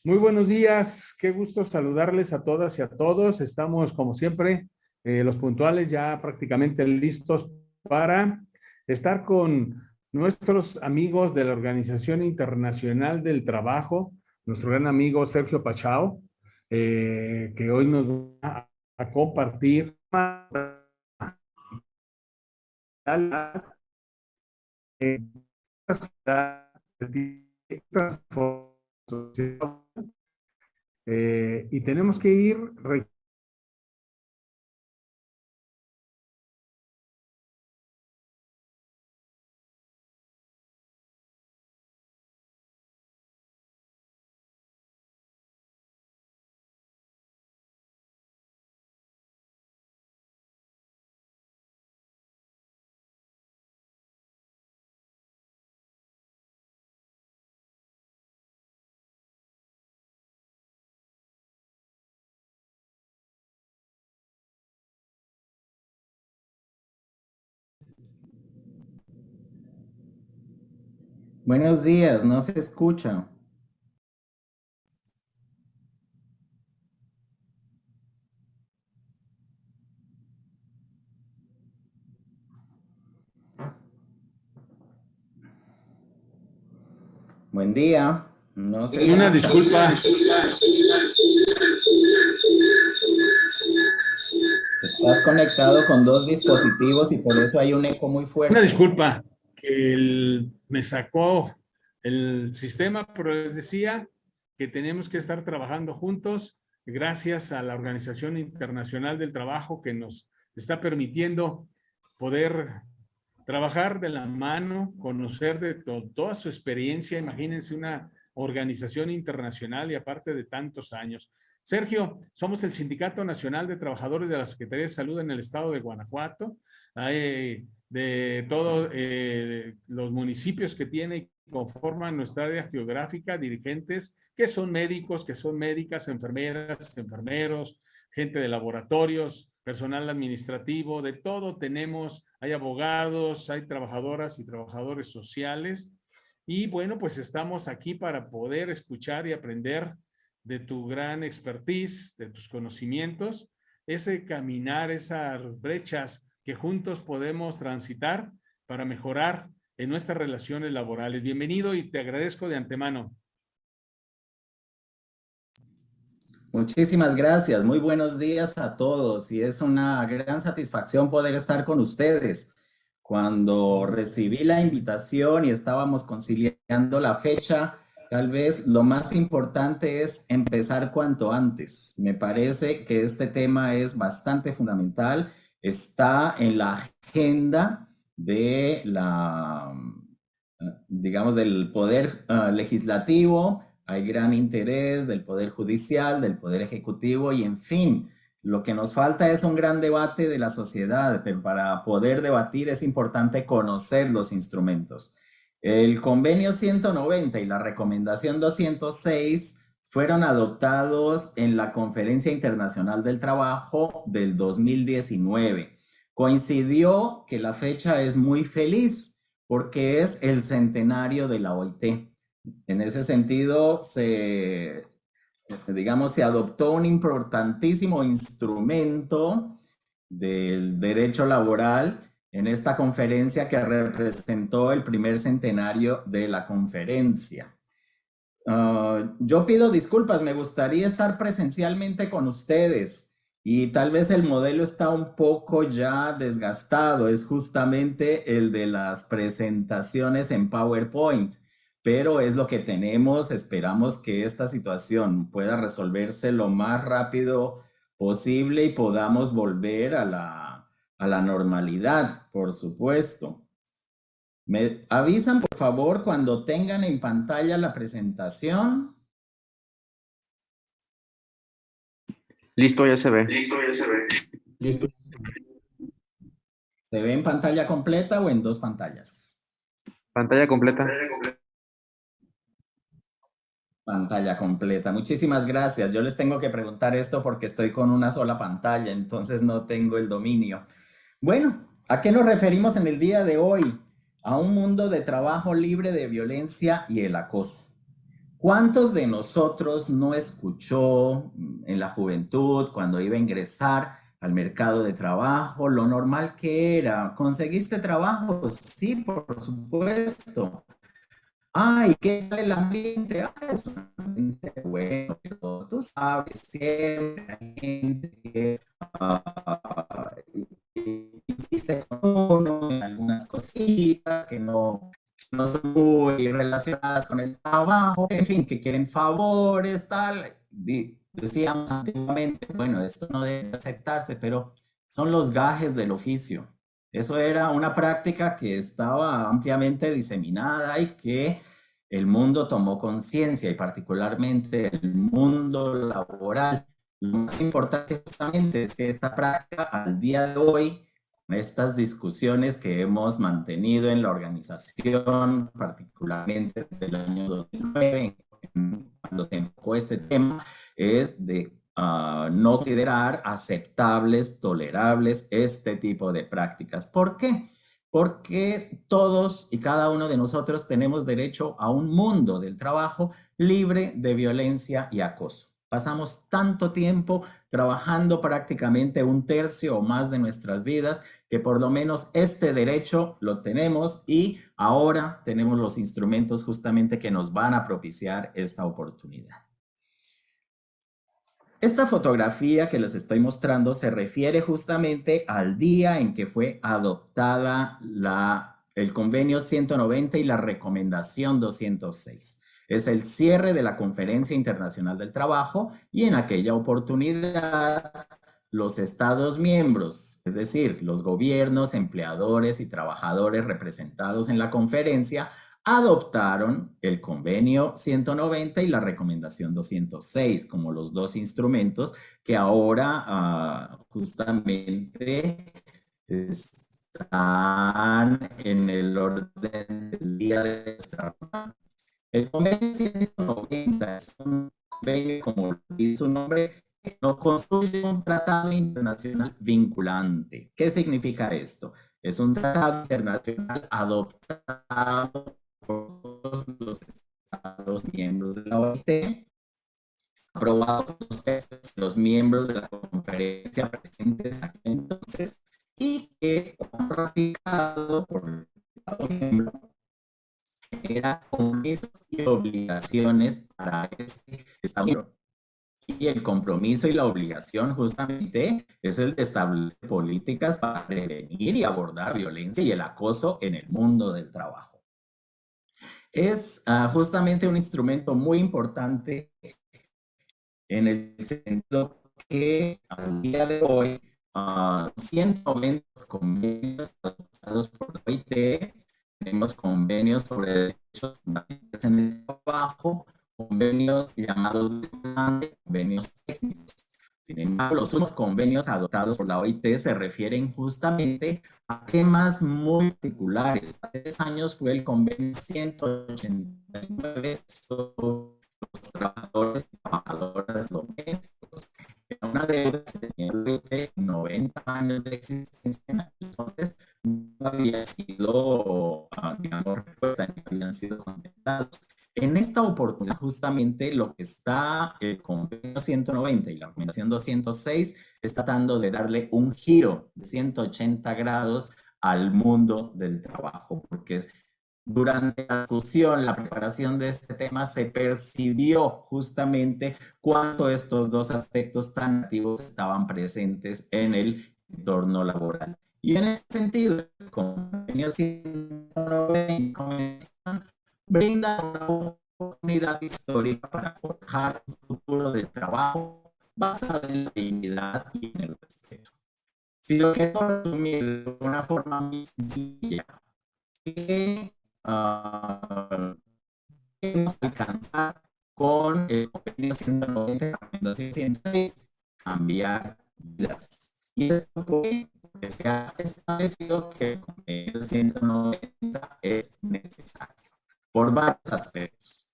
Muy buenos días, qué gusto saludarles a todas y a todos. Estamos, como siempre, los puntuales ya prácticamente listos para estar con nuestros amigos de la Organización Internacional del Trabajo, nuestro gran amigo Sergio Pachao, que hoy nos va a compartir y tenemos que ir. Buenos días, no se escucha. Buen día, no se Una escucha. disculpa. Estás conectado con dos dispositivos y por eso hay un eco muy Una fuerte. disculpa, que me sacó el sistema, pero les decía que tenemos que estar trabajando juntos gracias a la Organización Internacional del Trabajo que nos está permitiendo poder trabajar de la mano, conocer de toda su experiencia. Imagínense una organización internacional y aparte de tantos años. Sergio, somos el Sindicato Nacional de Trabajadores de la Secretaría de Salud en el estado de Guanajuato. De todos los municipios que tiene y conforman nuestra área geográfica, dirigentes que son médicos, que son médicas, enfermeras, enfermeros, gente de laboratorios, personal administrativo, de todo tenemos. Hay abogados, hay trabajadoras y trabajadores sociales. Y bueno, pues estamos aquí para poder escuchar y aprender de tu gran expertise, de tus conocimientos, ese caminar, esas brechas que juntos podemos transitar para mejorar en nuestras relaciones laborales. Bienvenido y te agradezco de antemano. Muchísimas gracias, muy buenos días a todos y es una gran satisfacción poder estar con ustedes. Cuando recibí la invitación y estábamos conciliando la fecha, tal vez lo más importante es empezar cuanto antes. Me parece que este tema es bastante fundamental, está en la agenda de digamos, del poder legislativo. Hay gran interés del Poder Judicial, del Poder Ejecutivo y en fin, lo que nos falta es un gran debate de la sociedad, pero para poder debatir es importante conocer los instrumentos. El convenio 190 y la recomendación 206 fueron adoptados en la Conferencia Internacional del Trabajo del 2019. Coincidió que la fecha es muy feliz porque es el centenario de la OIT. En ese sentido, digamos, se adoptó un importantísimo instrumento del derecho laboral en esta conferencia que representó el primer centenario de la conferencia. Yo pido disculpas, me gustaría estar presencialmente con ustedes y tal vez el modelo está un poco ya desgastado, es justamente el de las presentaciones en PowerPoint, pero es lo que tenemos, esperamos que esta situación pueda resolverse lo más rápido posible y podamos volver a la normalidad, por supuesto. ¿Me avisan, por favor, cuando tengan en pantalla la presentación? Listo, ya se ve. Listo. ¿Se ve en pantalla completa o en dos pantallas? Pantalla completa. Pantalla completa. Muchísimas gracias. Yo les tengo que preguntar esto porque estoy con una sola pantalla, entonces no tengo el dominio. Bueno, ¿a qué nos referimos en el día de hoy? A un mundo de trabajo libre de violencia y el acoso. ¿Cuántos de nosotros no escuchó en la juventud, cuando iba a ingresar al mercado de trabajo, lo normal que era? ¿Conseguiste trabajo? Sí, por supuesto. Ay, ¿qué tal el ambiente? Ay, es un ambiente bueno, pero tú sabes, siempre hay gente que insiste con uno en algunas cositas que no son muy relacionadas con el trabajo, en fin, que quieren favores, tal. Decíamos antiguamente, bueno, esto no debe aceptarse, pero son los gajes del oficio. Eso era una práctica que estaba ampliamente diseminada y que el mundo tomó conciencia, y particularmente el mundo laboral. Lo más importante justamente es que esta práctica al día de hoy, con estas discusiones que hemos mantenido en la organización, particularmente desde el año 2009, cuando se enfocó este tema, es de no considerar aceptables, tolerables este tipo de prácticas. ¿Por qué? Porque todos y cada uno de nosotros tenemos derecho a un mundo del trabajo libre de violencia y acoso. Pasamos tanto tiempo trabajando, prácticamente un tercio o más de nuestras vidas, que por lo menos este derecho lo tenemos, y ahora tenemos los instrumentos justamente que nos van a propiciar esta oportunidad. Esta fotografía que les estoy mostrando se refiere justamente al día en que fue adoptada el convenio 190 y la recomendación 206. Es el cierre de la Conferencia Internacional del Trabajo, y en aquella oportunidad los Estados miembros, es decir, los gobiernos, empleadores y trabajadores representados en la conferencia, adoptaron el convenio 190 y la recomendación 206 como los dos instrumentos que ahora justamente están en el orden del día de nuestra. El convenio 190 es un convenio, como dice su nombre, no constituye un tratado internacional vinculante. ¿Qué significa esto? Es un tratado internacional adoptado por todos los Estados miembros de la OIT, aprobado por los miembros de la conferencia presentes en aquel entonces, y que ratificado por el Estado miembro genera compromisos y obligaciones para este Estado miembro. Y el compromiso y la obligación justamente es el de establecer políticas para prevenir y abordar violencia y el acoso en el mundo del trabajo. Es justamente un instrumento muy importante en el sentido que al día de hoy 120 convenios adoptados por la OIT, tenemos convenios sobre derechos fundamentales en el trabajo, convenios llamados convenios técnicos. Sin embargo, los últimos convenios adoptados por la OIT se refieren justamente a temas muy particulares. Hace 3 años fue el convenio 189 sobre los trabajadores y trabajadoras domésticos. Era una deuda que tenía el 90 años de existencia, entonces no había sido, digamos, respuesta, ni habían sido contemplados. En esta oportunidad, justamente lo que está el convenio 190 y la recomendación 206 está tratando de darle un giro de 180 grados al mundo del trabajo, porque durante la discusión, la preparación de este tema, se percibió justamente cuánto estos dos aspectos tan activos estaban presentes en el entorno laboral. Y en ese sentido, el convenio 190 brinda una oportunidad histórica para forjar un futuro de trabajo basado en la dignidad y en el respeto. Si lo quiero resumir de una forma muy sencilla, que queremos alcanzar con el convenio 190 y la recomendación 106, cambiar vidas. Y esto porque se ha establecido que el convenio 190 es necesario por varios aspectos.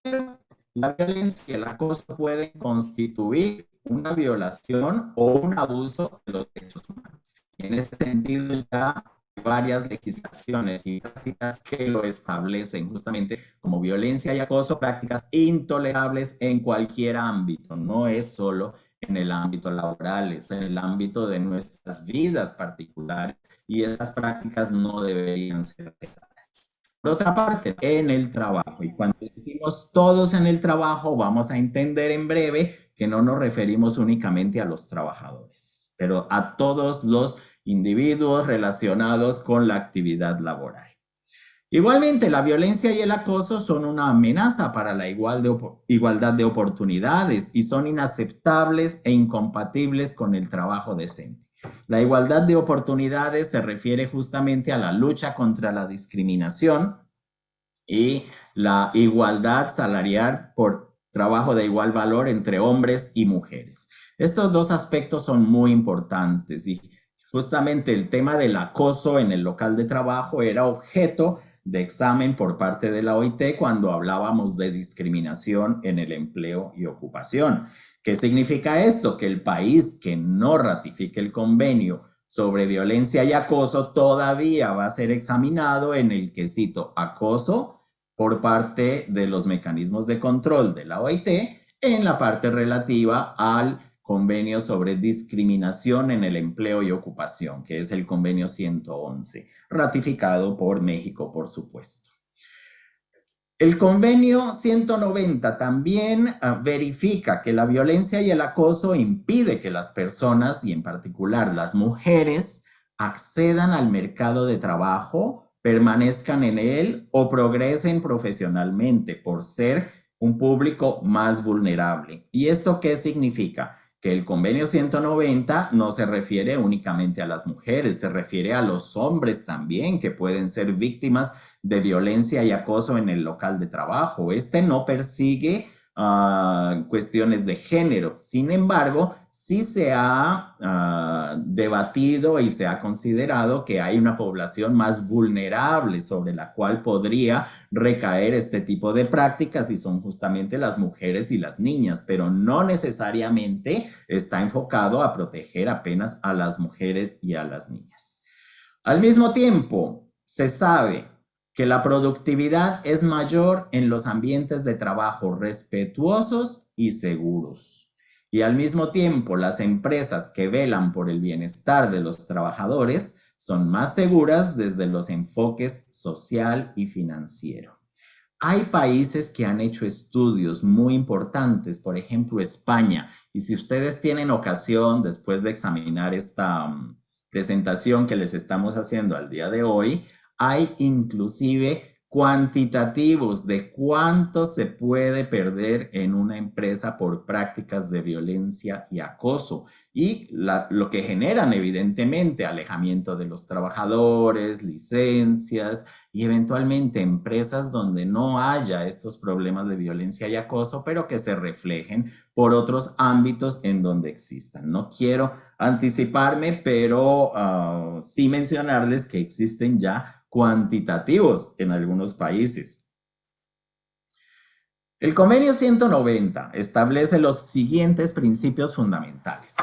La violencia y el acoso pueden constituir una violación o un abuso de los derechos humanos. Y en ese sentido, ya varias legislaciones y prácticas que lo establecen justamente como violencia y acoso, prácticas intolerables en cualquier ámbito, no es solo en el ámbito laboral, es en el ámbito de nuestras vidas particulares y esas prácticas no deberían ser aceptadas. Por otra parte, en el trabajo, y cuando decimos todos en el trabajo, vamos a entender en breve que no nos referimos únicamente a los trabajadores, pero a todos los individuos relacionados con la actividad laboral. Igualmente, la violencia y el acoso son una amenaza para la igualdad de oportunidades y son inaceptables e incompatibles con el trabajo decente. La igualdad de oportunidades se refiere justamente a la lucha contra la discriminación y la igualdad salarial por trabajo de igual valor entre hombres y mujeres. Estos dos aspectos son muy importantes y justamente el tema del acoso en el local de trabajo era objeto de examen por parte de la OIT cuando hablábamos de discriminación en el empleo y ocupación. ¿Qué significa esto? Que el país que no ratifique el convenio sobre violencia y acoso todavía va a ser examinado en el quesito acoso por parte de los mecanismos de control de la OIT en la parte relativa al convenio sobre discriminación en el empleo y ocupación, que es el convenio 111, ratificado por México, por supuesto. El convenio 190 también verifica que la violencia y el acoso impide que las personas, y en particular las mujeres, accedan al mercado de trabajo, permanezcan en él o progresen profesionalmente por ser un público más vulnerable. ¿Y esto qué significa? Que el convenio 190 no se refiere únicamente a las mujeres, se refiere a los hombres también que pueden ser víctimas de violencia y acoso en el local de trabajo. Este no persigue cuestiones de género. Sin embargo, sí se ha debatido y se ha considerado que hay una población más vulnerable sobre la cual podría recaer este tipo de prácticas y son justamente las mujeres y las niñas, pero no necesariamente está enfocado a proteger apenas a las mujeres y a las niñas. Al mismo tiempo, se sabe que la productividad es mayor en los ambientes de trabajo respetuosos y seguros. Y al mismo tiempo, las empresas que velan por el bienestar de los trabajadores son más seguras desde los enfoques social y financiero. Hay países que han hecho estudios muy importantes, por ejemplo, España, y si ustedes tienen ocasión después de examinar esta presentación que les estamos haciendo al día de hoy, hay inclusive cuantitativos de cuánto se puede perder en una empresa por prácticas de violencia y acoso y lo que generan evidentemente alejamiento de los trabajadores, licencias y eventualmente empresas donde no haya estos problemas de violencia y acoso, pero que se reflejen por otros ámbitos en donde existan. No quiero anticiparme, pero sí mencionarles que existen ya cuantitativos en algunos países. El convenio 190 establece los siguientes principios fundamentales.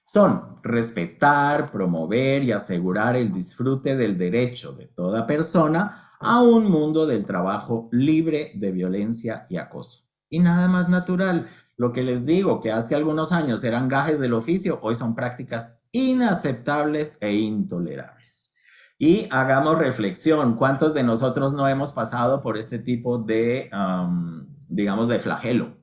Son respetar, promover y asegurar el disfrute del derecho de toda persona a un mundo del trabajo libre de violencia y acoso. Y nada más natural, lo que les digo, que hace algunos años eran gajes del oficio, hoy son prácticas inaceptables e intolerables. Y hagamos reflexión, ¿cuántos de nosotros no hemos pasado por este tipo de, digamos, de flagelo?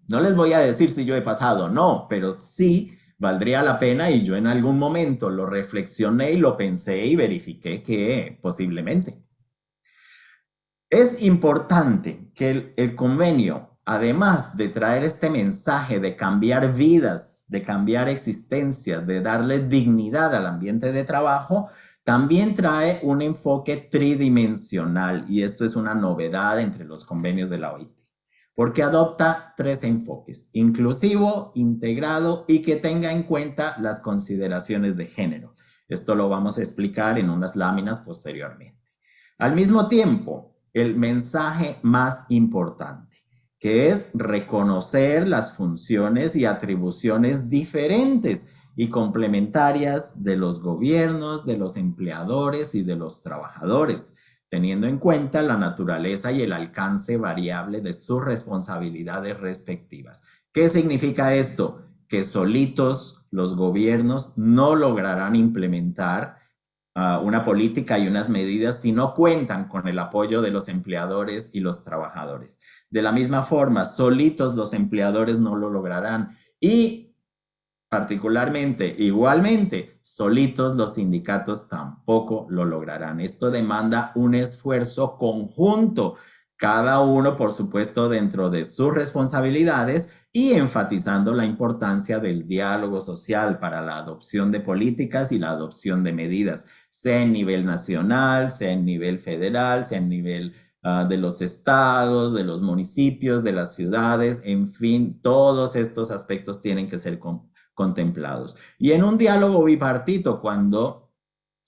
No les voy a decir si yo he pasado, no, pero sí valdría la pena y yo en algún momento lo reflexioné y lo pensé y verifiqué que posiblemente. Es importante que el convenio, además de traer este mensaje de cambiar vidas, de cambiar existencias, de darle dignidad al ambiente de trabajo, también trae un enfoque tridimensional y esto es una novedad entre los convenios de la OIT, porque adopta 3 enfoques: inclusivo, integrado y que tenga en cuenta las consideraciones de género. Esto lo vamos a explicar en unas láminas posteriormente. Al mismo tiempo, el mensaje más importante, que es reconocer las funciones y atribuciones diferentes y complementarias de los gobiernos, de los empleadores y de los trabajadores, teniendo en cuenta la naturaleza y el alcance variable de sus responsabilidades respectivas. ¿Qué significa esto? Que solitos los gobiernos no lograrán implementar una política y unas medidas si no cuentan con el apoyo de los empleadores y los trabajadores. De la misma forma, solitos los empleadores no lo lograrán y particularmente, igualmente, solitos los sindicatos tampoco lo lograrán. Esto demanda un esfuerzo conjunto, cada uno, por supuesto, dentro de sus responsabilidades y enfatizando la importancia del diálogo social para la adopción de políticas y la adopción de medidas, sea en nivel nacional, sea en nivel federal, sea en nivel de los estados, de los municipios, de las ciudades, en fin, todos estos aspectos tienen que ser contemplados. Y en un diálogo bipartito, cuando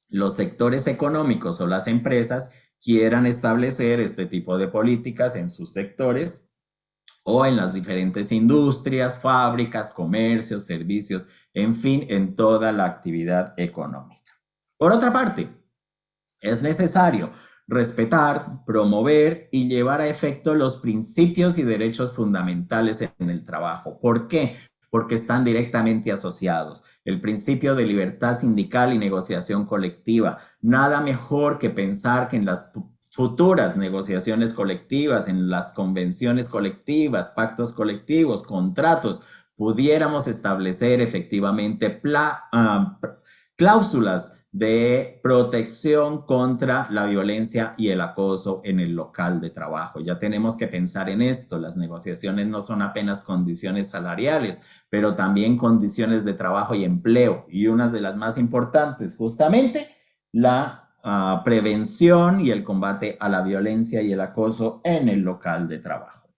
los sectores económicos o las empresas quieran establecer este tipo de políticas en sus sectores o en las diferentes industrias, fábricas, comercios, servicios, en fin, en toda la actividad económica. Por otra parte, es necesario respetar, promover y llevar a efecto los principios y derechos fundamentales en el trabajo. ¿Por qué? Porque están directamente asociados. El principio de libertad sindical y negociación colectiva. Nada mejor que pensar que en las futuras negociaciones colectivas, en las convenciones colectivas, pactos colectivos, contratos, pudiéramos establecer efectivamente cláusulas de protección contra la violencia y el acoso en el local de trabajo. Ya tenemos que pensar en esto. Las negociaciones no son apenas condiciones salariales, pero también condiciones de trabajo y empleo. Y una de las más importantes, justamente, la prevención y el combate a la violencia y el acoso en el local de trabajo.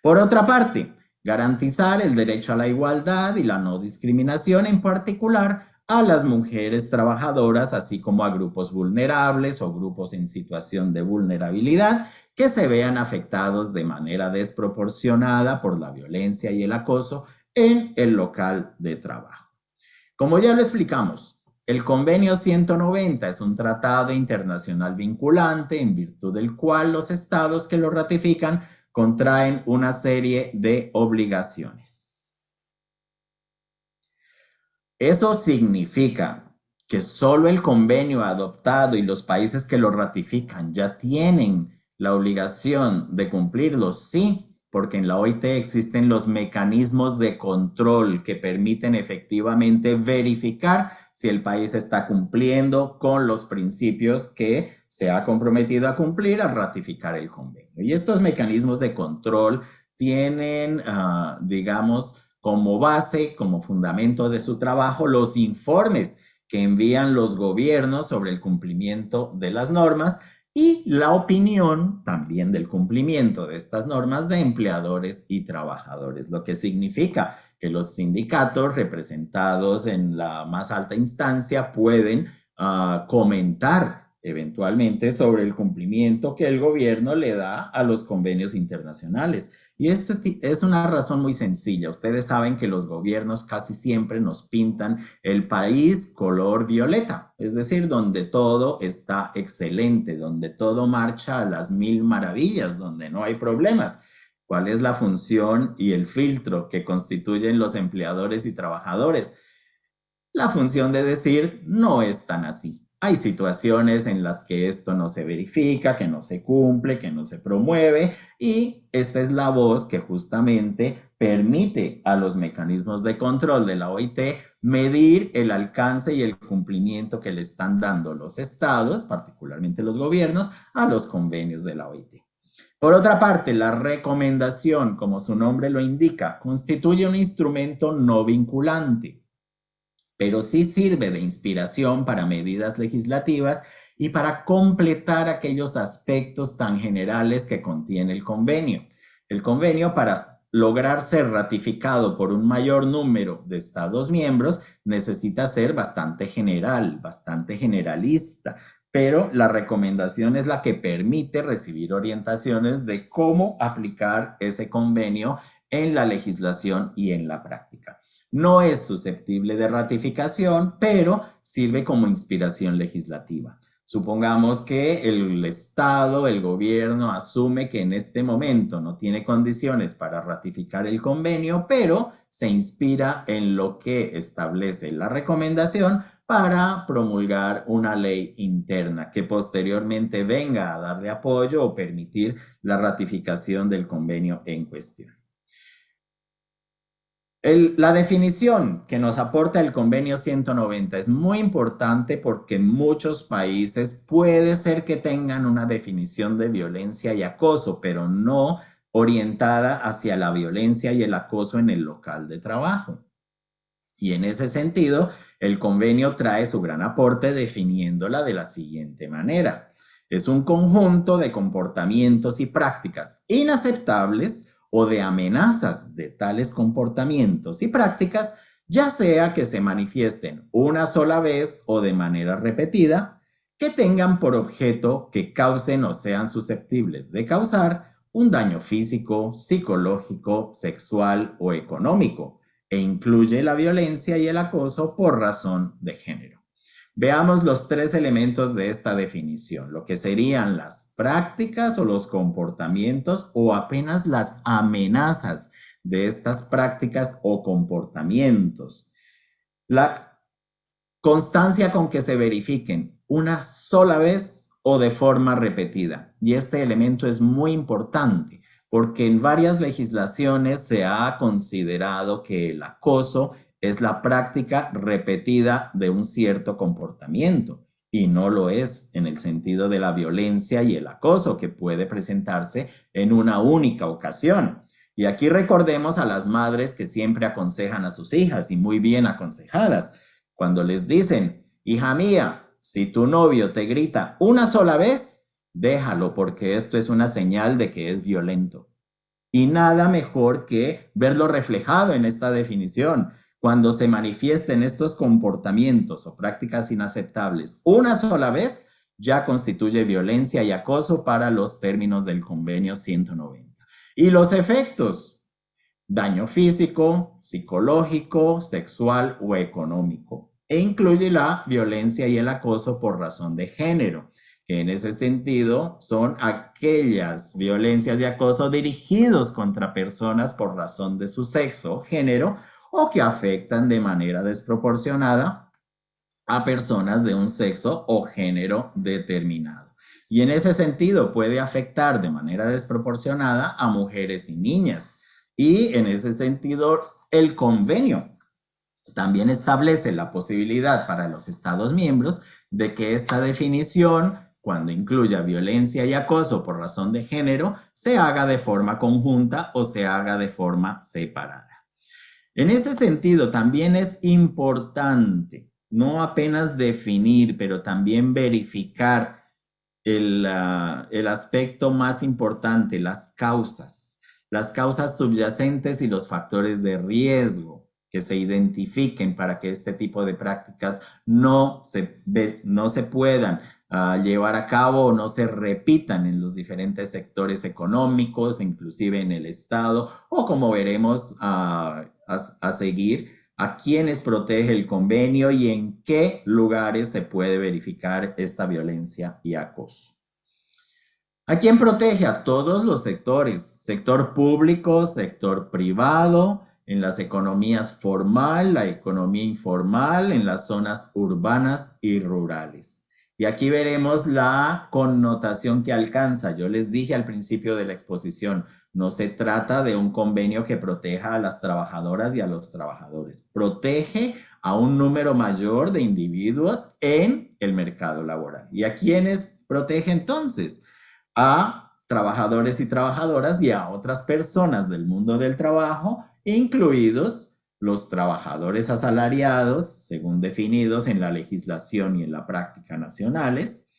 Por otra parte, garantizar el derecho a la igualdad y la no discriminación, en particular a las mujeres trabajadoras, así como a grupos vulnerables o grupos en situación de vulnerabilidad que se vean afectados de manera desproporcionada por la violencia y el acoso en el local de trabajo. Como ya lo explicamos, el Convenio 190 es un tratado internacional vinculante en virtud del cual los estados que lo ratifican contraen una serie de obligaciones. Eso significa que solo el convenio adoptado y los países que lo ratifican ya tienen la obligación de cumplirlo, sí, porque en la OIT existen los mecanismos de control que permiten efectivamente verificar si el país está cumpliendo con los principios que se ha comprometido a cumplir al ratificar el convenio. Y estos mecanismos de control tienen, digamos, como base, como fundamento de su trabajo, los informes que envían los gobiernos sobre el cumplimiento de las normas y la opinión también del cumplimiento de estas normas de empleadores y trabajadores, lo que significa que los sindicatos representados en la más alta instancia pueden comentar eventualmente sobre el cumplimiento que el gobierno le da a los convenios internacionales. Y esto es una razón muy sencilla. Ustedes saben que los gobiernos casi siempre nos pintan el país color violeta, es decir, donde todo está excelente, donde todo marcha a las mil maravillas, donde no hay problemas. ¿Cuál es la función y el filtro que constituyen los empleadores y trabajadores? La función de decir no es tan así. Hay situaciones en las que esto no se verifica, que no se cumple, que no se promueve, y esta es la voz que justamente permite a los mecanismos de control de la OIT medir el alcance y el cumplimiento que le están dando los estados, particularmente los gobiernos, a los convenios de la OIT. Por otra parte, la recomendación, como su nombre lo indica, constituye un instrumento no vinculante, pero sí sirve de inspiración para medidas legislativas y para completar aquellos aspectos tan generales que contiene el convenio. El convenio, para lograr ser ratificado por un mayor número de Estados miembros, necesita ser bastante general, bastante generalista, pero la recomendación es la que permite recibir orientaciones de cómo aplicar ese convenio en la legislación y en la práctica. No es susceptible de ratificación, pero sirve como inspiración legislativa. Supongamos que el Estado, el gobierno, asume que en este momento no tiene condiciones para ratificar el convenio, pero se inspira en lo que establece la recomendación para promulgar una ley interna que posteriormente venga a darle apoyo o permitir la ratificación del convenio en cuestión. La definición que nos aporta el convenio 190 es muy importante porque en muchos países puede ser que tengan una definición de violencia y acoso, pero no orientada hacia la violencia y el acoso en el local de trabajo. Y en ese sentido, el convenio trae su gran aporte definiéndola de la siguiente manera. Es un conjunto de comportamientos y prácticas inaceptables o de amenazas de tales comportamientos y prácticas, ya sea que se manifiesten una sola vez o de manera repetida, que tengan por objeto que causen o sean susceptibles de causar un daño físico, psicológico, sexual o económico, e incluye la violencia y el acoso por razón de género. Veamos los tres elementos de esta definición, lo que serían las prácticas o los comportamientos o apenas las amenazas de estas prácticas o comportamientos. La constancia con que se verifiquen una sola vez o de forma repetida. Y este elemento es muy importante porque en varias legislaciones se ha considerado que el acoso es la práctica repetida de un cierto comportamiento y no lo es en el sentido de la violencia y el acoso que puede presentarse en una única ocasión. Y aquí recordemos a las madres que siempre aconsejan a sus hijas y muy bien aconsejadas, cuando les dicen, hija mía, si tu novio te grita una sola vez, déjalo porque esto es una señal de que es violento. Y nada mejor que verlo reflejado en esta definición. Cuando se manifiesten estos comportamientos o prácticas inaceptables una sola vez, ya constituye violencia y acoso para los términos del convenio 190. Y los efectos: daño físico, psicológico, sexual o económico, e incluye la violencia y el acoso por razón de género, que en ese sentido son aquellas violencias y acoso dirigidos contra personas por razón de su sexo o género o que afectan de manera desproporcionada a personas de un sexo o género determinado. Y en ese sentido puede afectar de manera desproporcionada a mujeres y niñas. Y en ese sentido, el convenio también establece la posibilidad para los Estados miembros de que esta definición, cuando incluya violencia y acoso por razón de género, se haga de forma conjunta o se haga de forma separada. En ese sentido, también es importante no apenas definir, pero también verificar el aspecto más importante, las causas subyacentes y los factores de riesgo que se identifiquen para que este tipo de prácticas no se puedan llevar a cabo o no se repitan en los diferentes sectores económicos, inclusive en el Estado, o como veremos a seguir, a quiénes protege el convenio y en qué lugares se puede verificar esta violencia y acoso. ¿A quién protege? A todos los sectores, sector público, sector privado, en las economías formal, la economía informal, en las zonas urbanas y rurales. Y aquí veremos la connotación que alcanza. Yo les dije al principio de la exposición, no se trata de un convenio que proteja a las trabajadoras y a los trabajadores. Protege a un número mayor de individuos en el mercado laboral. ¿Y a quiénes protege entonces? A trabajadores y trabajadoras y a otras personas del mundo del trabajo, incluidos los trabajadores asalariados, según definidos en la legislación y en la práctica nacionales,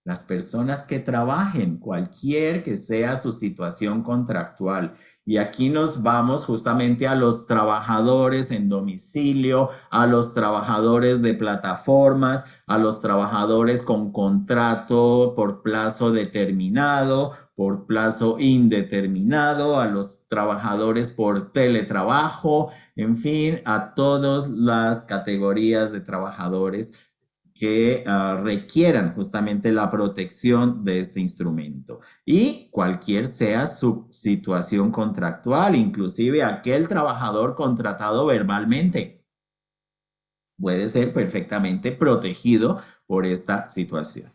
las personas que trabajen, cualquier que sea su situación contractual. Y aquí nos vamos justamente a los trabajadores en domicilio, a los trabajadores de plataformas, a los trabajadores con contrato por plazo determinado, por plazo indeterminado, a los trabajadores por teletrabajo, en fin, a todas las categorías de trabajadores que requieran justamente la protección de este instrumento y cualquier sea su situación contractual, inclusive aquel trabajador contratado verbalmente puede ser perfectamente protegido por esta situación.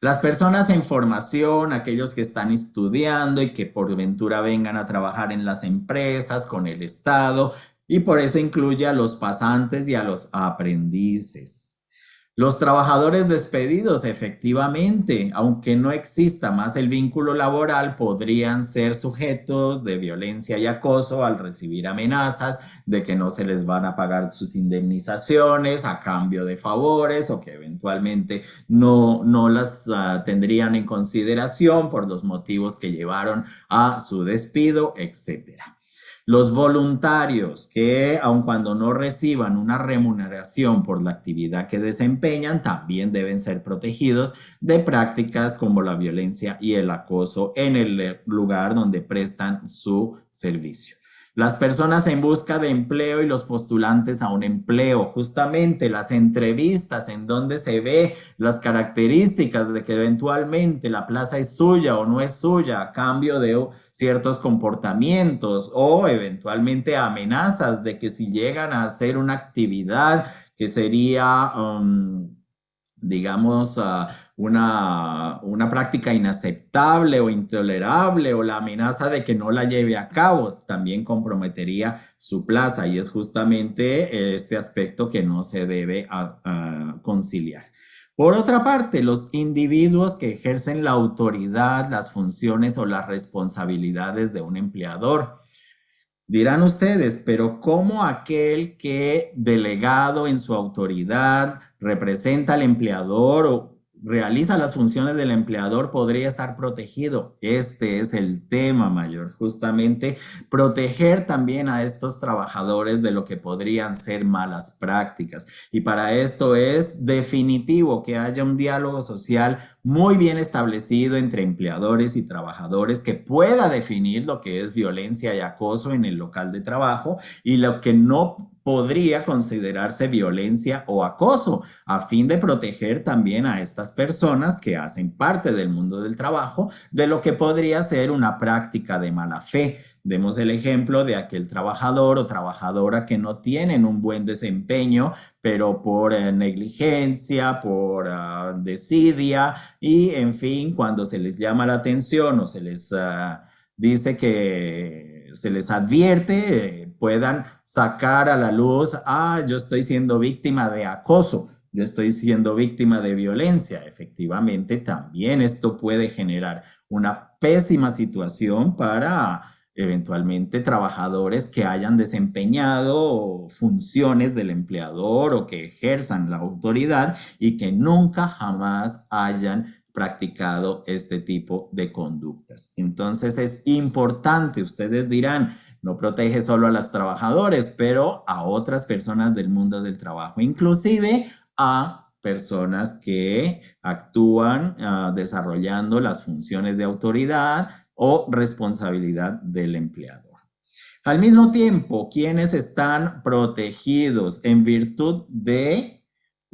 Las personas en formación, aquellos que están estudiando y que por ventura vengan a trabajar en las empresas con el Estado, y por eso incluye a los pasantes y a los aprendices. Los trabajadores despedidos, efectivamente, aunque no exista más el vínculo laboral, podrían ser sujetos de violencia y acoso al recibir amenazas de que no se les van a pagar sus indemnizaciones a cambio de favores o que eventualmente no las tendrían en consideración por los motivos que llevaron a su despido, etcétera. Los voluntarios que, aun cuando no reciban una remuneración por la actividad que desempeñan, también deben ser protegidos de prácticas como la violencia y el acoso en el lugar donde prestan su servicio. Las personas en busca de empleo y los postulantes a un empleo, justamente las entrevistas en donde se ve las características de que eventualmente la plaza es suya o no es suya a cambio de ciertos comportamientos o eventualmente amenazas de que si llegan a hacer una actividad que sería digamos, una práctica inaceptable o intolerable o la amenaza de que no la lleve a cabo también comprometería su plaza y es justamente este aspecto que no se debe conciliar. Por otra parte, los individuos que ejercen la autoridad, las funciones o las responsabilidades de un empleador. Dirán ustedes, pero ¿cómo aquel que delegado en su autoridad representa al empleador o realiza las funciones del empleador podría estar protegido? Este es el tema mayor, justamente proteger también a estos trabajadores de lo que podrían ser malas prácticas. Y para esto es definitivo que haya un diálogo social muy bien establecido entre empleadores y trabajadores que pueda definir lo que es violencia y acoso en el local de trabajo y lo que no podría considerarse violencia o acoso, a fin de proteger también a estas personas que hacen parte del mundo del trabajo de lo que podría ser una práctica de mala fe. Demos el ejemplo de aquel trabajador o trabajadora que no tienen un buen desempeño, pero por negligencia, por desidia y en fin, cuando se les llama la atención o se les dice que se les advierte, puedan sacar a la luz, yo estoy siendo víctima de acoso, yo estoy siendo víctima de violencia. Efectivamente, también esto puede generar una pésima situación para eventualmente trabajadores que hayan desempeñado funciones del empleador o que ejerzan la autoridad y que nunca jamás hayan practicado este tipo de conductas. Entonces es importante, ustedes dirán, no protege solo a los trabajadores, pero a otras personas del mundo del trabajo, inclusive a personas que actúan desarrollando las funciones de autoridad o responsabilidad del empleador. Al mismo tiempo, quienes están protegidos en virtud de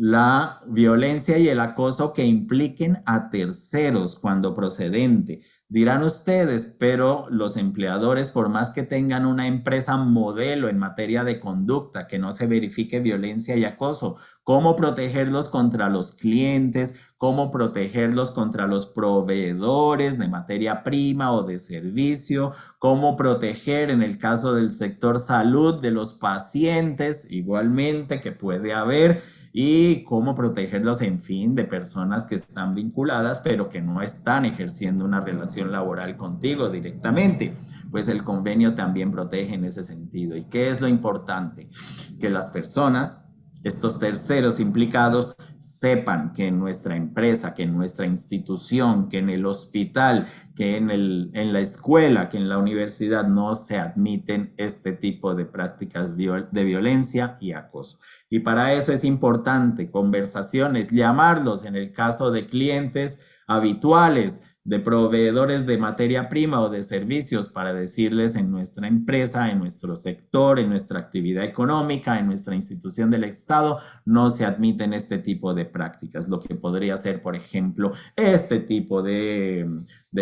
la violencia y el acoso que impliquen a terceros cuando procedente. Dirán ustedes, pero los empleadores, por más que tengan una empresa modelo en materia de conducta, que no se verifique violencia y acoso, ¿cómo protegerlos contra los clientes? ¿Cómo protegerlos contra los proveedores de materia prima o de servicio? ¿Cómo proteger en el caso del sector salud de los pacientes igualmente que puede haber? Y cómo protegerlos, en fin, de personas que están vinculadas, pero que no están ejerciendo una relación laboral contigo directamente. Pues el convenio también protege en ese sentido. ¿Y qué es lo importante? Que las personas, estos terceros implicados, sepan que en nuestra empresa, que en nuestra institución, que en el hospital, que en la escuela, que en la universidad no se admiten este tipo de prácticas de violencia y acoso. Y para eso es importante conversaciones, llamarlos en el caso de clientes habituales, de proveedores de materia prima o de servicios, para decirles: en nuestra empresa, en nuestro sector, en nuestra actividad económica, en nuestra institución del Estado, no se admiten este tipo de prácticas. Lo que podría ser, por ejemplo, este tipo de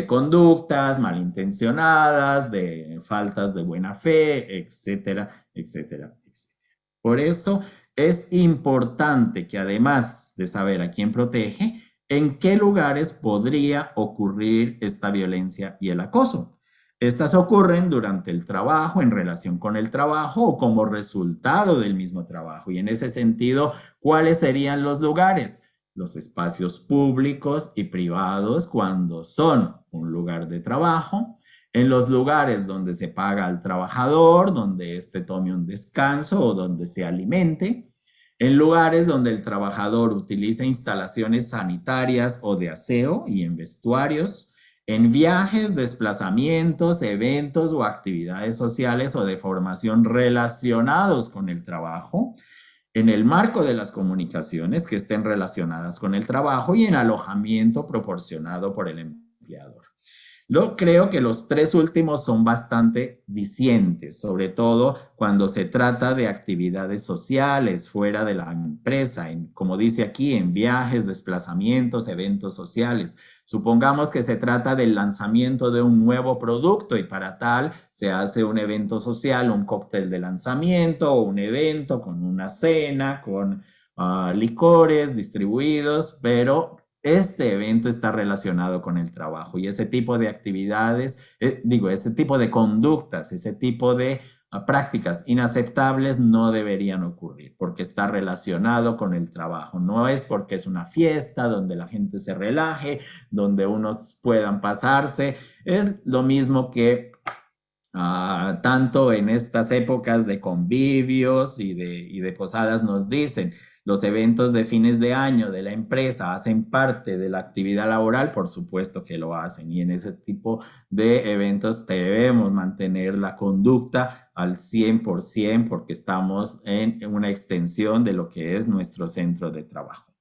conductas malintencionadas, de faltas de buena fe, etcétera, etcétera, etcétera. Por eso es importante que, además de saber a quién protege, en qué lugares podría ocurrir esta violencia y el acoso. Estas ocurren durante el trabajo, en relación con el trabajo o como resultado del mismo trabajo. Y en ese sentido, ¿cuáles serían los lugares? Los espacios públicos y privados, cuando son un lugar de trabajo, en los lugares donde se paga al trabajador, donde éste tome un descanso o donde se alimente, en lugares donde el trabajador utiliza instalaciones sanitarias o de aseo y en vestuarios, en viajes, desplazamientos, eventos o actividades sociales o de formación relacionados con el trabajo, en el marco de las comunicaciones que estén relacionadas con el trabajo y en alojamiento proporcionado por el empleador. Creo que los tres últimos son bastante dicientes, sobre todo cuando se trata de actividades sociales fuera de la empresa, como dice aquí, en viajes, desplazamientos, eventos sociales. Supongamos que se trata del lanzamiento de un nuevo producto y para tal se hace un evento social, un cóctel de lanzamiento o un evento con una cena, con licores distribuidos, pero este evento está relacionado con el trabajo y ese tipo de actividades, ese tipo de conductas, ese tipo de prácticas inaceptables no deberían ocurrir porque está relacionado con el trabajo. No es porque es una fiesta donde la gente se relaje, donde unos puedan pasarse. Es lo mismo que tanto en estas épocas de convivios y de posadas nos dicen: los eventos de fines de año de la empresa hacen parte de la actividad laboral. Por supuesto que lo hacen, y en ese tipo de eventos debemos mantener la conducta al 100% porque estamos en una extensión de lo que es nuestro centro de trabajo.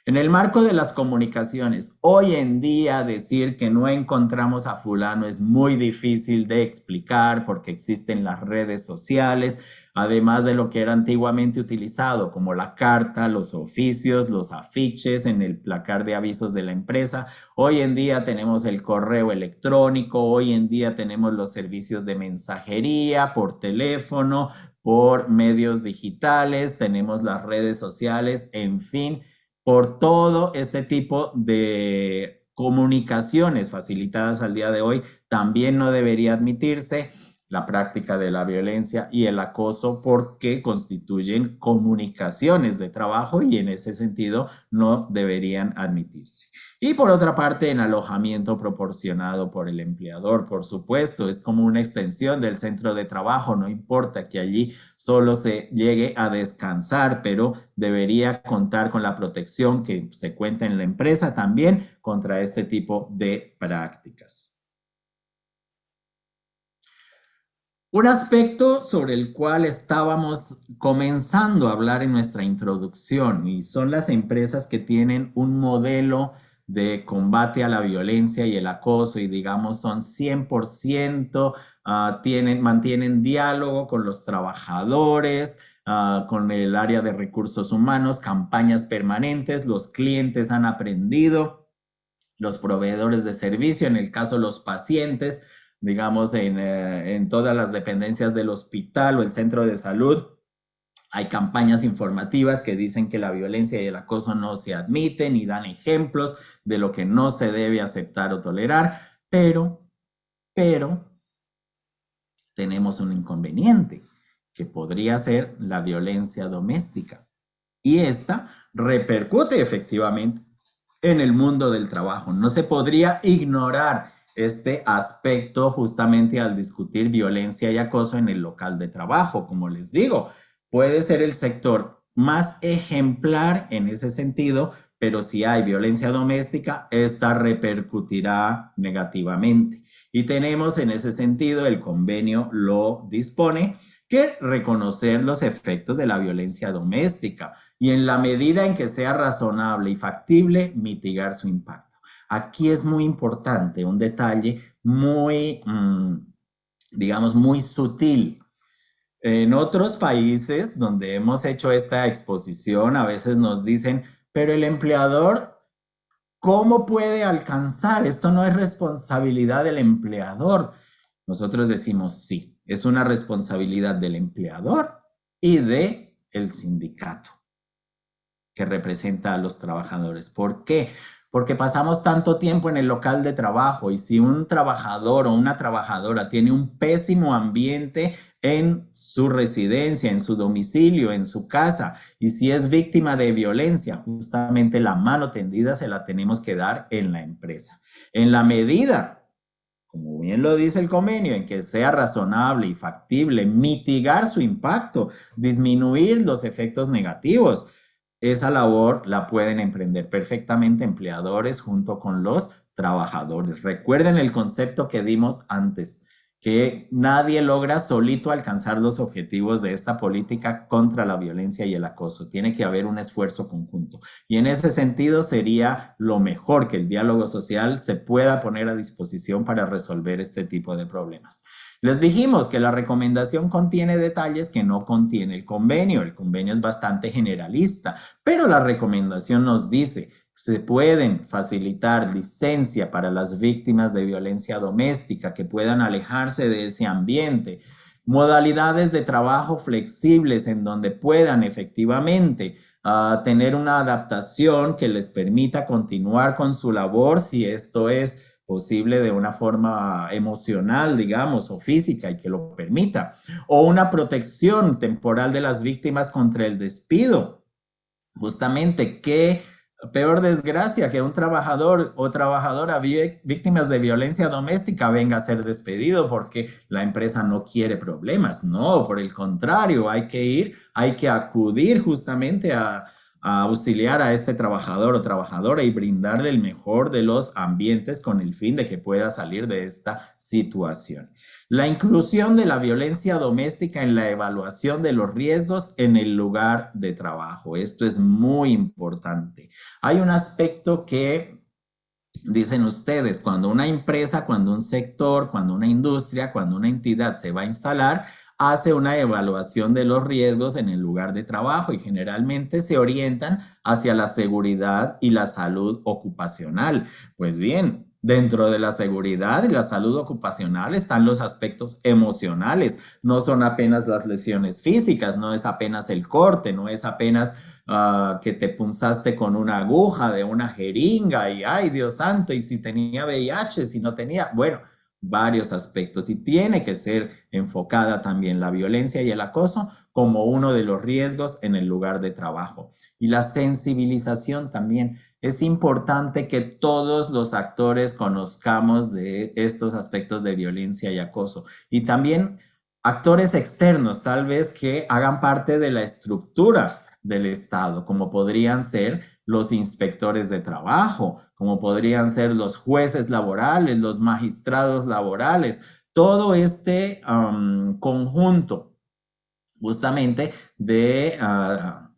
En el marco de las comunicaciones, hoy en día decir que no encontramos a fulano es muy difícil de explicar porque existen las redes sociales, además de lo que era antiguamente utilizado, como la carta, los oficios, los afiches en el placar de avisos de la empresa. Hoy en día tenemos el correo electrónico, hoy en día tenemos los servicios de mensajería por teléfono, por medios digitales, tenemos las redes sociales, en fin. Por todo este tipo de comunicaciones facilitadas al día de hoy, también no debería admitirse la práctica de la violencia y el acoso porque constituyen comunicaciones de trabajo y en ese sentido no deberían admitirse. Y por otra parte, en alojamiento proporcionado por el empleador, por supuesto, es como una extensión del centro de trabajo. No importa que allí solo se llegue a descansar, pero debería contar con la protección que se cuenta en la empresa también contra este tipo de prácticas. Un aspecto sobre el cual estábamos comenzando a hablar en nuestra introducción y son las empresas que tienen un modelo de combate a la violencia y el acoso y digamos son 100%, mantienen diálogo con los trabajadores, con el área de recursos humanos, campañas permanentes, los clientes han aprendido, los proveedores de servicio, en el caso los pacientes, digamos en todas las dependencias del hospital o el centro de salud, hay campañas informativas que dicen que la violencia y el acoso no se admiten y dan ejemplos de lo que no se debe aceptar o tolerar, pero tenemos un inconveniente que podría ser la violencia doméstica y esta repercute efectivamente en el mundo del trabajo. No se podría ignorar este aspecto justamente al discutir violencia y acoso en el local de trabajo. Como les digo, puede ser el sector más ejemplar en ese sentido, pero si hay violencia doméstica, esta repercutirá negativamente. Y tenemos en ese sentido, el convenio lo dispone, que reconocer los efectos de la violencia doméstica y en la medida en que sea razonable y factible, mitigar su impacto. Aquí es muy importante un detalle muy, digamos, muy sutil. En otros países donde hemos hecho esta exposición, a veces nos dicen, pero el empleador, ¿cómo puede alcanzar? Esto no es responsabilidad del empleador. Nosotros decimos sí, es una responsabilidad del empleador y de el sindicato que representa a los trabajadores. ¿Por qué? Porque pasamos tanto tiempo en el local de trabajo y si un trabajador o una trabajadora tiene un pésimo ambiente en su residencia, en su domicilio, en su casa, y si es víctima de violencia, justamente la mano tendida se la tenemos que dar en la empresa. En la medida, como bien lo dice el convenio, en que sea razonable y factible mitigar su impacto, disminuir los efectos negativos, esa labor la pueden emprender perfectamente empleadores junto con los trabajadores. Recuerden el concepto que dimos antes, que nadie logra solito alcanzar los objetivos de esta política contra la violencia y el acoso. Tiene que haber un esfuerzo conjunto. Y en ese sentido sería lo mejor que el diálogo social se pueda poner a disposición para resolver este tipo de problemas. Les dijimos que la recomendación contiene detalles que no contiene el convenio. El convenio es bastante generalista, pero la recomendación nos dice se pueden facilitar licencia para las víctimas de violencia doméstica que puedan alejarse de ese ambiente, modalidades de trabajo flexibles en donde puedan efectivamente tener una adaptación que les permita continuar con su labor si esto es posible de una forma emocional, digamos, o física y que lo permita, o una protección temporal de las víctimas contra el despido. Justamente, qué peor desgracia que un trabajador o trabajadora víctimas de violencia doméstica venga a ser despedido porque la empresa no quiere problemas. No, por el contrario, hay que acudir justamente a auxiliar a este trabajador o trabajadora y brindarle el mejor de los ambientes con el fin de que pueda salir de esta situación. La inclusión de la violencia doméstica en la evaluación de los riesgos en el lugar de trabajo. Esto es muy importante. Hay un aspecto que dicen ustedes, cuando una empresa, cuando un sector, cuando una industria, cuando una entidad se va a instalar, hace una evaluación de los riesgos en el lugar de trabajo y generalmente se orientan hacia la seguridad y la salud ocupacional. Pues bien, dentro de la seguridad y la salud ocupacional están los aspectos emocionales. No son apenas las lesiones físicas, no es apenas el corte, no es apenas que te punzaste con una aguja de una jeringa y ay Dios santo, y si tenía VIH, si no tenía, bueno, varios aspectos y tiene que ser enfocada también la violencia y el acoso como uno de los riesgos en el lugar de trabajo. Y la sensibilización también. Es importante que todos los actores conozcamos de estos aspectos de violencia y acoso y también actores externos, tal vez que hagan parte de la estructura del Estado, como podrían ser los inspectores de trabajo, como podrían ser los jueces laborales, los magistrados laborales, todo este conjunto justamente de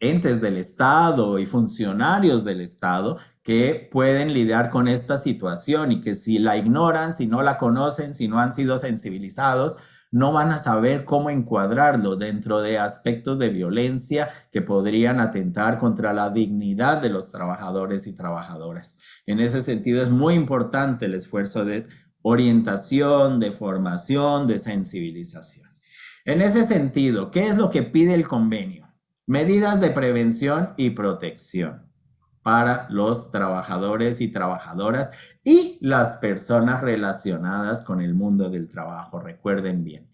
entes del Estado y funcionarios del Estado que pueden lidiar con esta situación y que si la ignoran, si no la conocen, si no han sido sensibilizados, no van a saber cómo encuadrarlo dentro de aspectos de violencia que podrían atentar contra la dignidad de los trabajadores y trabajadoras. En ese sentido es muy importante el esfuerzo de orientación, de formación, de sensibilización. En ese sentido, ¿qué es lo que pide el convenio? Medidas de prevención y protección para los trabajadores y trabajadoras y las personas relacionadas con el mundo del trabajo. Recuerden bien,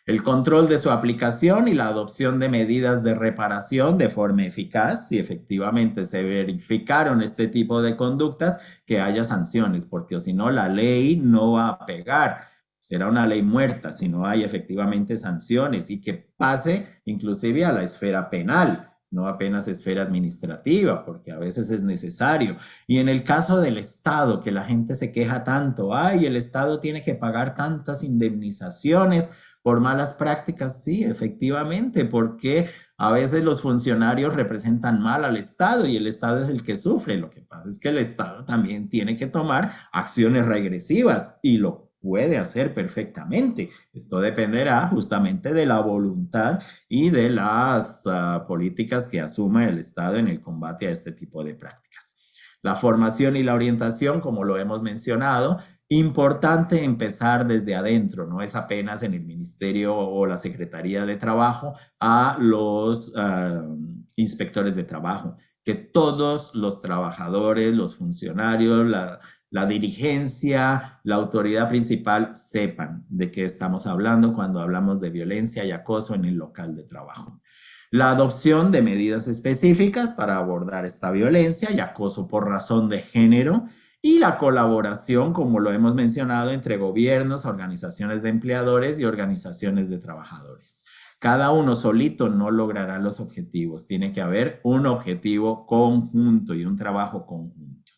el control de su aplicación y la adopción de medidas de reparación de forma eficaz. Si efectivamente se verificaron este tipo de conductas, que haya sanciones, porque si no la ley no va a pegar. Será una ley muerta si no hay efectivamente sanciones y que pase inclusive a la esfera penal. no apenas esfera administrativa, porque a veces es necesario. Y en el caso del Estado, que la gente se queja tanto, ay, el Estado tiene que pagar tantas indemnizaciones por malas prácticas. Sí, efectivamente, porque a veces los funcionarios representan mal al Estado y el Estado es el que sufre. Lo que pasa es que el Estado también tiene que tomar acciones regresivas y lo puede hacer perfectamente. Esto dependerá justamente de la voluntad y de las políticas que asuma el Estado en el combate a este tipo de prácticas. La formación y la orientación, como lo hemos mencionado, importante empezar desde adentro, no es apenas en el Ministerio o la Secretaría de Trabajo a los inspectores de trabajo, que todos los trabajadores, los funcionarios, la dirigencia, la autoridad principal sepan de qué estamos hablando cuando hablamos de violencia y acoso en el local de trabajo. La adopción de medidas específicas para abordar esta violencia y acoso por razón de género y la colaboración, como lo hemos mencionado, entre gobiernos, organizaciones de empleadores y organizaciones de trabajadores. Cada uno solito no logrará los objetivos. Tiene que haber un objetivo conjunto y un trabajo conjunto.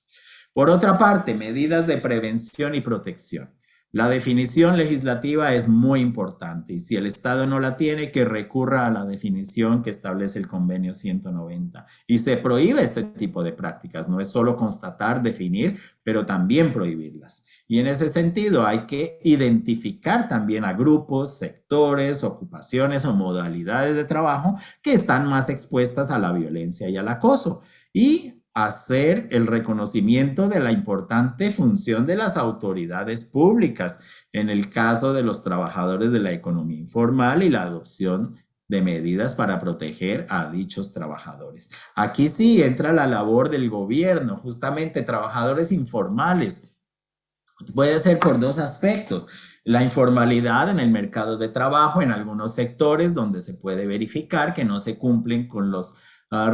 Por otra parte, medidas de prevención y protección. La definición legislativa es muy importante y si el Estado no la tiene, que recurra a la definición que establece el convenio 190 y se prohíbe este tipo de prácticas. No es solo constatar, definir, pero también prohibirlas. Y en ese sentido hay que identificar también a grupos, sectores, ocupaciones o modalidades de trabajo que están más expuestas a la violencia y al acoso y hacer el reconocimiento de la importante función de las autoridades públicas en el caso de los trabajadores de la economía informal y la adopción de medidas para proteger a dichos trabajadores. Aquí sí entra la labor del gobierno, justamente trabajadores informales. Puede ser por dos aspectos. La informalidad en el mercado de trabajo en algunos sectores donde se puede verificar que no se cumplen con los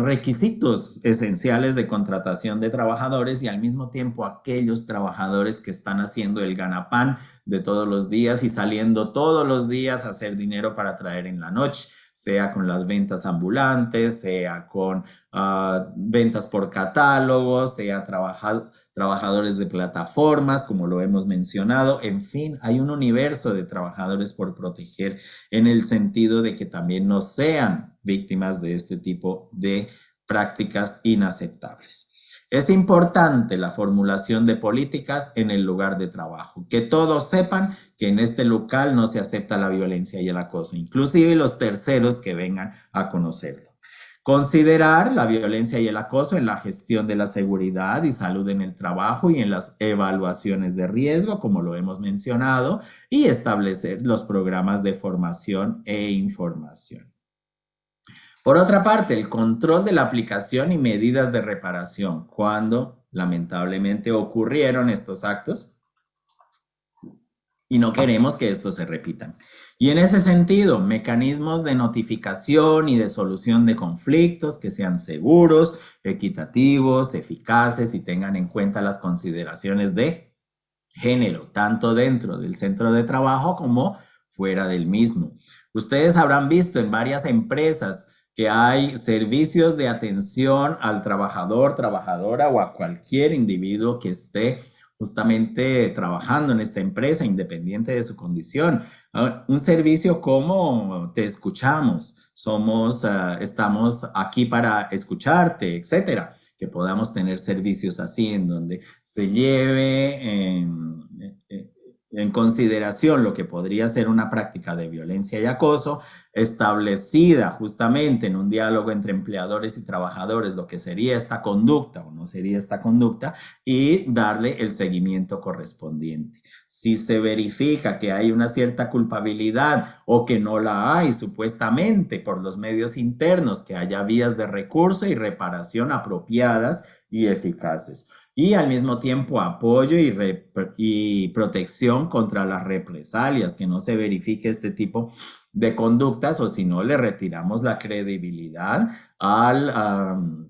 requisitos esenciales de contratación de trabajadores y al mismo tiempo aquellos trabajadores que están haciendo el ganapán de todos los días y saliendo todos los días a hacer dinero para traer en la noche, sea con las ventas ambulantes, sea con ventas por catálogo, sea trabajadores de plataformas, como lo hemos mencionado. En fin, hay un universo de trabajadores por proteger en el sentido de que también no sean víctimas de este tipo de prácticas inaceptables. Es importante la formulación de políticas en el lugar de trabajo, que todos sepan que en este local no se acepta la violencia y el acoso, inclusive los terceros que vengan a conocerlo. Considerar la violencia y el acoso en la gestión de la seguridad y salud en el trabajo y en las evaluaciones de riesgo, como lo hemos mencionado, y establecer los programas de formación e información. Por otra parte, el control de la aplicación y medidas de reparación cuando lamentablemente ocurrieron estos actos y no queremos que estos se repitan. Y en ese sentido, mecanismos de notificación y de solución de conflictos que sean seguros, equitativos, eficaces y tengan en cuenta las consideraciones de género, tanto dentro del centro de trabajo como fuera del mismo. Ustedes habrán visto en varias empresas que hay servicios de atención al trabajador, trabajadora o a cualquier individuo que esté justamente trabajando en esta empresa, independiente de su condición. Un servicio como te escuchamos, estamos aquí para escucharte, etcétera. Que podamos tener servicios así en donde se lleve en consideración lo que podría ser una práctica de violencia y acoso, establecida justamente en un diálogo entre empleadores y trabajadores, lo que sería esta conducta o no sería esta conducta, y darle el seguimiento correspondiente. Si se verifica que hay una cierta culpabilidad o que no la hay, supuestamente por los medios internos, que haya vías de recurso y reparación apropiadas y eficaces. Y al mismo tiempo apoyo y protección contra las represalias, que no se verifique este tipo de conductas o si no le retiramos la credibilidad al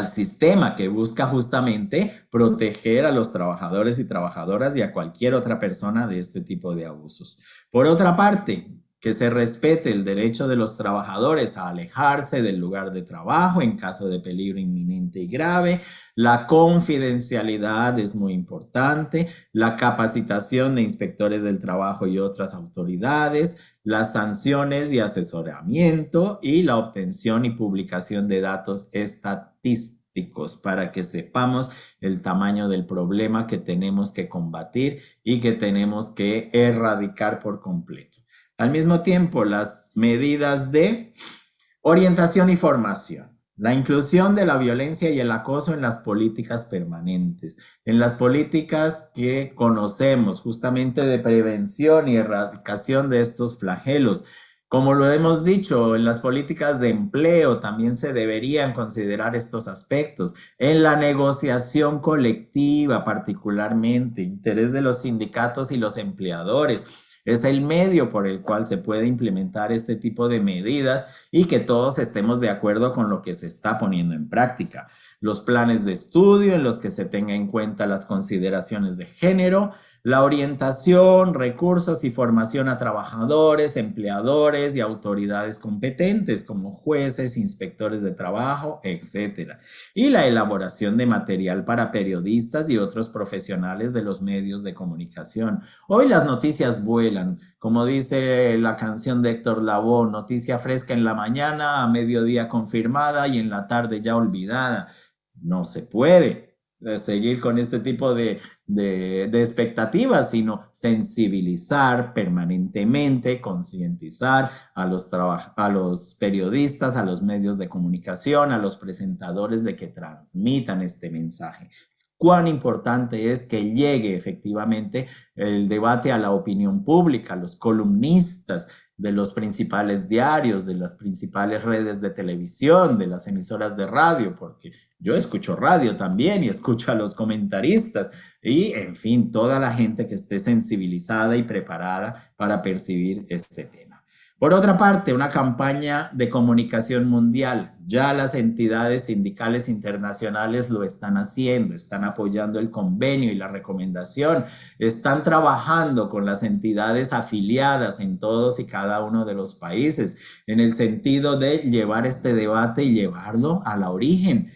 sistema que busca justamente proteger a los trabajadores y trabajadoras y a cualquier otra persona de este tipo de abusos. Por otra parte, que se respete el derecho de los trabajadores a alejarse del lugar de trabajo en caso de peligro inminente y grave. La confidencialidad es muy importante, la capacitación de inspectores del trabajo y otras autoridades, las sanciones y asesoramiento y la obtención y publicación de datos estadísticos para que sepamos el tamaño del problema que tenemos que combatir y que tenemos que erradicar por completo. Al mismo tiempo, las medidas de orientación y formación. La inclusión de la violencia y el acoso en las políticas permanentes, en las políticas que conocemos justamente de prevención y erradicación de estos flagelos. Como lo hemos dicho, en las políticas de empleo también se deberían considerar estos aspectos. En la negociación colectiva, particularmente, interés de los sindicatos y los empleadores. Es el medio por el cual se puede implementar este tipo de medidas y que todos estemos de acuerdo con lo que se está poniendo en práctica. Los planes de estudio en los que se tenga en cuenta las consideraciones de género, la orientación, recursos y formación a trabajadores, empleadores y autoridades competentes como jueces, inspectores de trabajo, etc. Y la elaboración de material para periodistas y otros profesionales de los medios de comunicación. Hoy las noticias vuelan, como dice la canción de Héctor Lavoe, noticia fresca en la mañana, a mediodía confirmada y en la tarde ya olvidada. No se puede seguir con este tipo de expectativas, sino sensibilizar permanentemente, concientizar a los periodistas, a los medios de comunicación, a los presentadores de que transmitan este mensaje. Cuán importante es que llegue efectivamente el debate a la opinión pública, a los columnistas de los principales diarios, de las principales redes de televisión, de las emisoras de radio, porque yo escucho radio también y escucho a los comentaristas y, en fin, toda la gente que esté sensibilizada y preparada para percibir este tema. Por otra parte, una campaña de comunicación mundial. Ya las entidades sindicales internacionales lo están haciendo, están apoyando el convenio y la recomendación, están trabajando con las entidades afiliadas en todos y cada uno de los países en el sentido de llevar este debate y llevarlo al origen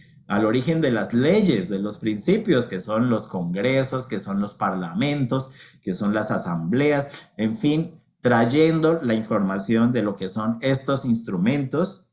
de las leyes, de los principios, que son los congresos, que son los parlamentos, que son las asambleas, en fin, trayendo la información de lo que son estos instrumentos.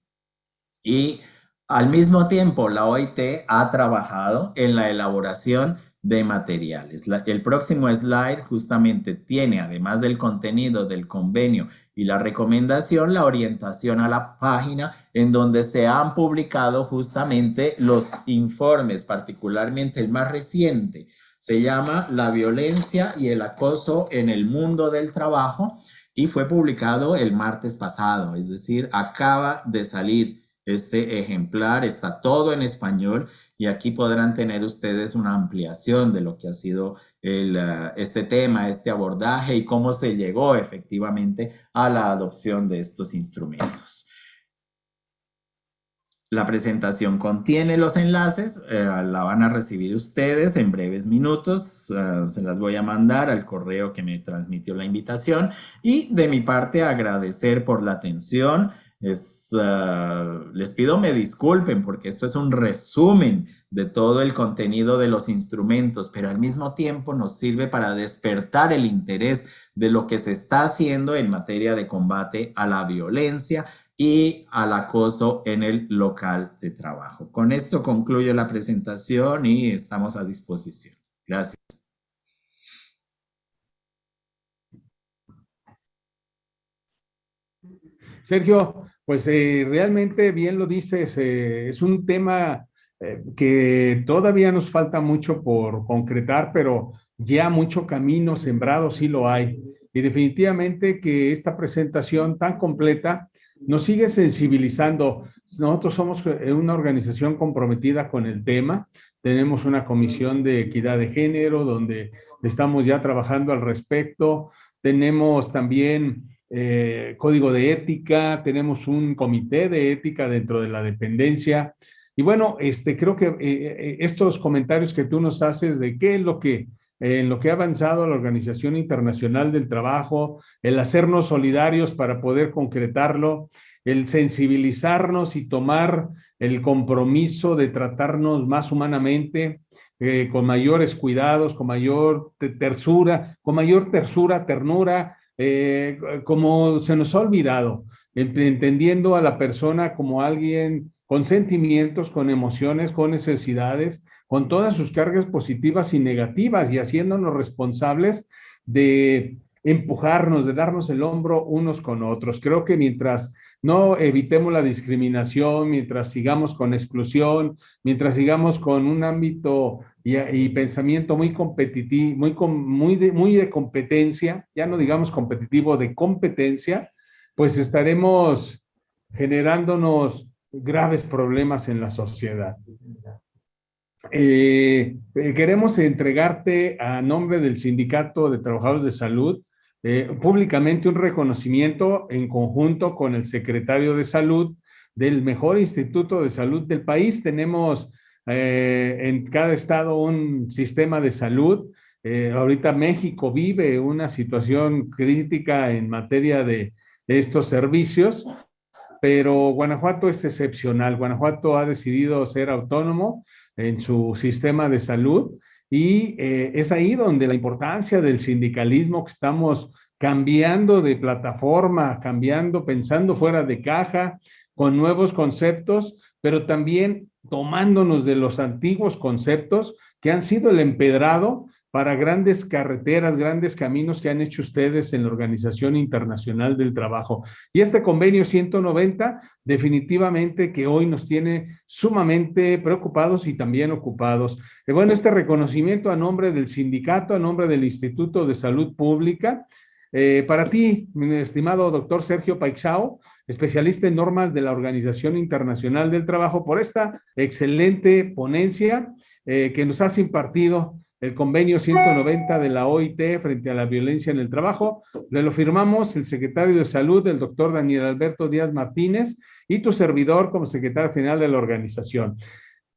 Y al mismo tiempo la OIT ha trabajado en la elaboración de materiales. El próximo slide justamente tiene, además del contenido del convenio y la recomendación, la orientación a la página en donde se han publicado justamente los informes, particularmente el más reciente. Se llama La violencia y el acoso en el mundo del trabajo y fue publicado el martes pasado, es decir, acaba de salir este ejemplar, está todo en español y aquí podrán tener ustedes una ampliación de lo que ha sido este tema, este abordaje y cómo se llegó efectivamente a la adopción de estos instrumentos. La presentación contiene los enlaces, la van a recibir ustedes en breves minutos, se las voy a mandar al correo que me transmitió la invitación y de mi parte agradecer por la atención. Les pido me disculpen porque esto es un resumen de todo el contenido de los instrumentos, pero al mismo tiempo nos sirve para despertar el interés de lo que se está haciendo en materia de combate a la violencia y al acoso en el local de trabajo. Con esto concluyo la presentación y estamos a disposición. Gracias. Sergio, pues realmente bien lo dices, es un tema que todavía nos falta mucho por concretar, pero ya mucho camino sembrado sí lo hay. Y definitivamente que esta presentación tan completa nos sigue sensibilizando. Nosotros somos una organización comprometida con el tema. Tenemos una comisión de equidad de género donde estamos ya trabajando al respecto. Tenemos también código de ética, tenemos un comité de ética dentro de la dependencia. Y bueno, creo que estos comentarios que tú nos haces de qué es lo que en lo que ha avanzado la Organización Internacional del Trabajo, el hacernos solidarios para poder concretarlo, el sensibilizarnos y tomar el compromiso de tratarnos más humanamente, con mayores cuidados, con mayor tersura, ternura, como se nos ha olvidado, entendiendo a la persona como alguien con sentimientos, con emociones, con necesidades, con todas sus cargas positivas y negativas, y haciéndonos responsables de empujarnos, de darnos el hombro unos con otros. Creo que mientras no evitemos la discriminación, mientras sigamos con exclusión, mientras sigamos con un ámbito y pensamiento muy competitivo, muy de competencia, ya no digamos competitivo, de competencia, pues estaremos generándonos graves problemas en la sociedad. Queremos entregarte a nombre del Sindicato de Trabajadores de Salud públicamente un reconocimiento en conjunto con el secretario de Salud del mejor instituto de salud del país. Tenemos en cada estado un sistema de salud. Ahorita México vive una situación crítica en materia de estos servicios, pero Guanajuato es excepcional. Guanajuato ha decidido ser autónomo en su sistema de salud y es ahí donde la importancia del sindicalismo, que estamos cambiando de plataforma, cambiando, pensando fuera de caja, con nuevos conceptos, pero también tomándonos de los antiguos conceptos que han sido el empedrado para grandes carreteras, grandes caminos que han hecho ustedes en la Organización Internacional del Trabajo. Y este convenio 190 definitivamente que hoy nos tiene sumamente preocupados y también ocupados. Bueno, este reconocimiento a nombre del sindicato, a nombre del Instituto de Salud Pública, para ti, mi estimado doctor Sergio Paixao, especialista en normas de la Organización Internacional del Trabajo, por esta excelente ponencia que nos has impartido el convenio 190 de la OIT frente a la violencia en el trabajo. Le lo firmamos el secretario de Salud, el doctor Daniel Alberto Díaz Martínez, y tu servidor como secretario general de la organización.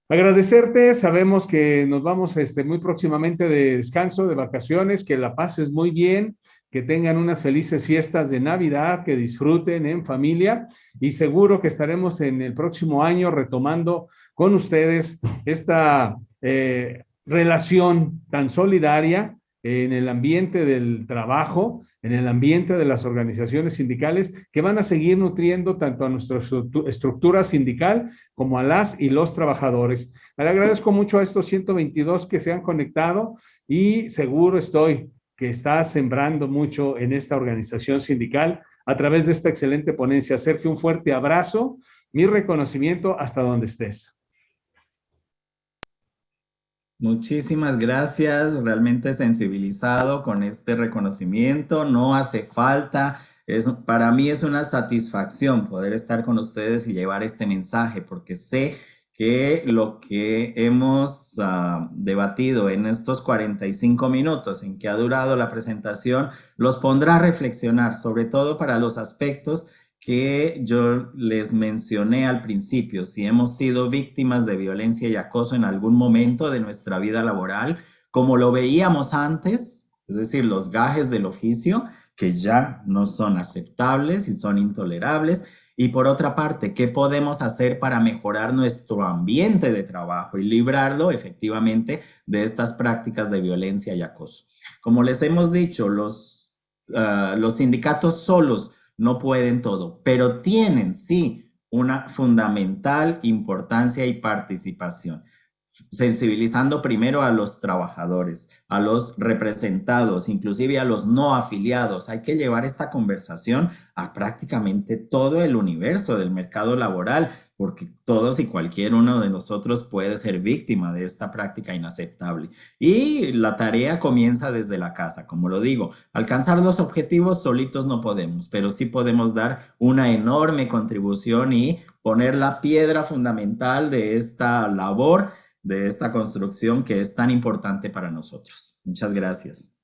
Agradecerte, sabemos que nos vamos muy próximamente de descanso, de vacaciones, que la pases muy bien, que tengan unas felices fiestas de Navidad, que disfruten en familia, y seguro que estaremos en el próximo año retomando con ustedes esta relación tan solidaria en el ambiente del trabajo, en el ambiente de las organizaciones sindicales, que van a seguir nutriendo tanto a nuestra estructura sindical como a las y los trabajadores. Le agradezco mucho a estos 122 que se han conectado y seguro estoy que está sembrando mucho en esta organización sindical a través de esta excelente ponencia. Sergio, un fuerte abrazo, mi reconocimiento hasta donde estés. Muchísimas gracias, realmente sensibilizado con este reconocimiento, no hace falta, para mí es una satisfacción poder estar con ustedes y llevar este mensaje, porque sé que lo que hemos debatido en estos 45 minutos en que ha durado la presentación los pondrá a reflexionar, sobre todo para los aspectos que yo les mencioné al principio. Si hemos sido víctimas de violencia y acoso en algún momento de nuestra vida laboral, como lo veíamos antes, es decir, los gajes del oficio, que ya no son aceptables y son intolerables. Y por otra parte, ¿qué podemos hacer para mejorar nuestro ambiente de trabajo y librarlo efectivamente de estas prácticas de violencia y acoso? Como les hemos dicho, los sindicatos solos no pueden todo, pero tienen sí una fundamental importancia y participación, sensibilizando primero a los trabajadores, a los representados, inclusive a los no afiliados. Hay que llevar esta conversación a prácticamente todo el universo del mercado laboral, porque todos y cualquier uno de nosotros puede ser víctima de esta práctica inaceptable. Y la tarea comienza desde la casa, como lo digo. Alcanzar los objetivos solitos no podemos, pero sí podemos dar una enorme contribución y poner la piedra fundamental de esta labor, de esta construcción que es tan importante para nosotros. Muchas gracias.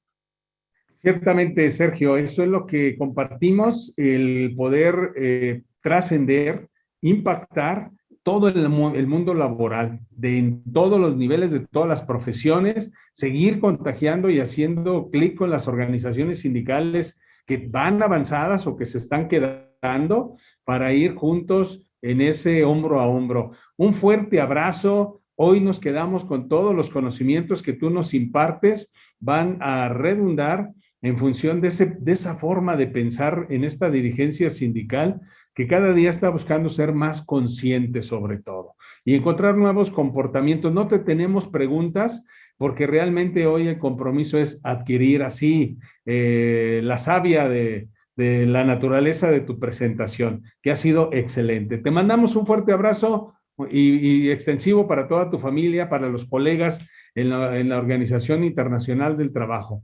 Ciertamente, Sergio, eso es lo que compartimos, el poder trascender, impactar todo el mundo laboral, en todos los niveles, de todas las profesiones, seguir contagiando y haciendo clic con las organizaciones sindicales que van avanzadas o que se están quedando para ir juntos en ese hombro a hombro. Un fuerte abrazo. Hoy nos quedamos con todos los conocimientos que tú nos impartes, van a redundar en función de esa forma de pensar en esta dirigencia sindical que cada día está buscando ser más consciente sobre todo y encontrar nuevos comportamientos. No te tenemos preguntas porque realmente hoy el compromiso es adquirir así la savia de la naturaleza de tu presentación, que ha sido excelente. Te mandamos un fuerte abrazo y extensivo para toda tu familia, para los colegas en la Organización Internacional del Trabajo.